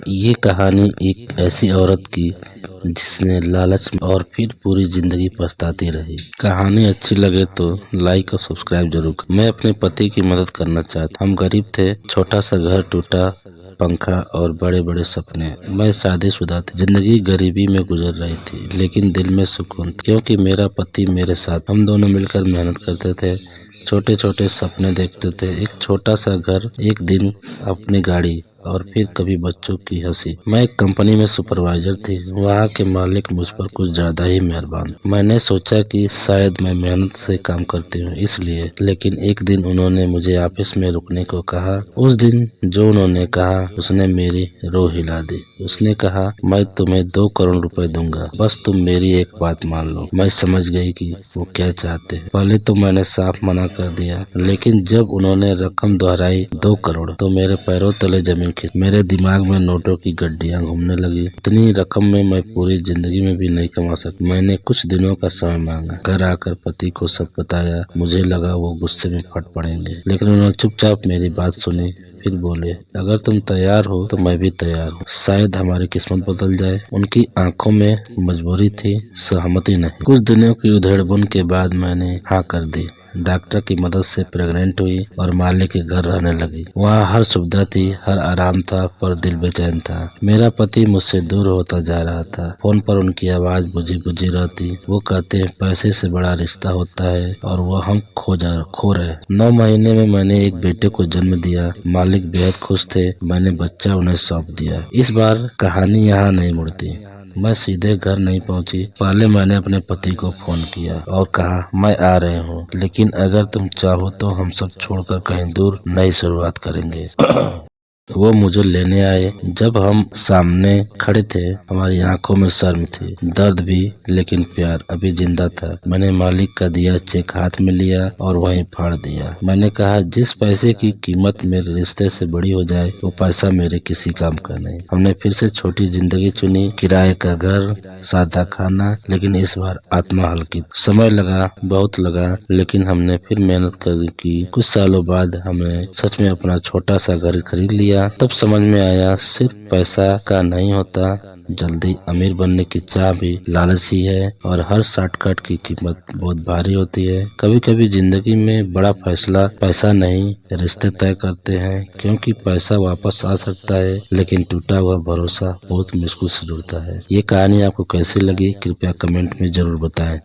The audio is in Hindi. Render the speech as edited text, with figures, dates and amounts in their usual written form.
ये कहानी एक ऐसी औरत की जिसने लालच में और फिर पूरी जिंदगी पछताती रही। कहानी अच्छी लगे तो लाइक और सब्सक्राइब जरूर करें। मैं अपने पति की मदद करना चाहता। हम गरीब थे, छोटा सा घर, टूटा पंखा और बड़े बड़े सपने। मैं शादीशुदा थी, जिंदगी गरीबी में गुजर रही थी, लेकिन दिल में सुकून था, क्योंकि मेरा पति मेरे साथ। हम दोनों मिलकर मेहनत करते थे, छोटे छोटे सपने देखते थे। एक छोटा सा घर, एक दिन अपनी गाड़ी और फिर कभी बच्चों की हंसी। मैं एक कंपनी में सुपरवाइजर थी। वहाँ के मालिक मुझ पर कुछ ज्यादा ही मेहरबान। मैंने सोचा कि शायद मैं मेहनत से काम करती हूँ इसलिए, लेकिन एक दिन उन्होंने मुझे ऑफिस में रुकने को कहा। उस दिन जो उन्होंने कहा उसने मेरी रूह हिला दी। उसने कहा, मैं तुम्हें 2 करोड़ रुपए दूंगा, बस तुम मेरी एक बात मान लो। मैं समझ गई कि वो क्या चाहते हैं। पहले तो मैंने साफ मना कर दिया, लेकिन जब उन्होंने रकम दोहराई 2 करोड़, तो मेरे पैरों तले जमीन खिंच। मेरे दिमाग में नोटों की गड्डियां घूमने लगी। इतनी रकम में मैं पूरी जिंदगी में भी नहीं कमा सकती। मैंने कुछ दिनों का समय मांगा, घर आकर पति को सब बताया। मुझे लगा वो गुस्से में फट पड़ेंगे, लेकिन उन्होंने चुपचाप मेरी बात सुनी। फिर बोले, अगर तुम तैयार हो तो मैं भी तैयार हूँ। शायद हमारी किस्मत बदल जाए। उनकी आंखों में मजबूरी थी, सहमति नहीं। कुछ दिनों की उधेड़बुन के बाद मैंने हाँ कर दी। डॉक्टर की मदद से प्रेग्नेंट हुई और मालिक के घर रहने लगी। वहाँ हर सुविधा थी, हर आराम था, पर दिल बेचैन था। मेरा पति मुझसे दूर होता जा रहा था। फोन पर उनकी आवाज बुझी बुझी रहती। वो कहते हैं, पैसे से बड़ा रिश्ता होता है, और वो हम खो रहे। 9 महीने में मैंने एक बेटे को जन्म दिया। मालिक बेहद खुश थे। मैंने बच्चा उन्हें सौंप दिया। इस बार कहानी यहाँ नहीं मुड़ती। मैं सीधे घर नहीं पहुंची। पहले मैंने अपने पति को फोन किया और कहा, मैं आ रहे हूँ, लेकिन अगर तुम चाहो तो हम सब छोड़कर कहीं दूर नई शुरुआत करेंगे। वो मुझे लेने आए। जब हम सामने खड़े थे, हमारी आंखों में शर्म थी, दर्द भी, लेकिन प्यार अभी जिंदा था। मैंने मालिक का दिया चेक हाथ में लिया और वहीं फाड़ दिया। मैंने कहा, जिस पैसे की कीमत मेरे रिश्ते से बड़ी हो जाए, वो पैसा मेरे किसी काम का नहीं। हमने फिर से छोटी जिंदगी चुनी, किराए का घर, सादा खाना, लेकिन इस बार आत्मा हल्की। समय लगा, बहुत लगा, लेकिन हमने फिर मेहनत की। कुछ सालों बाद हमने सच में अपना छोटा सा घर खरीद लिया। तब समझ में आया, सिर्फ पैसा का नहीं होता, जल्दी अमीर बनने की चाह भी लालच ही है, और हर शॉर्टकट की कीमत बहुत भारी होती है। कभी कभी जिंदगी में बड़ा फैसला पैसा नहीं, रिश्ते तय करते हैं, क्योंकि पैसा वापस आ सकता है, लेकिन टूटा हुआ भरोसा बहुत मुश्किल से जुड़ता है। ये कहानी आपको कैसी लगी, कृपया कमेंट में जरूर बताएं।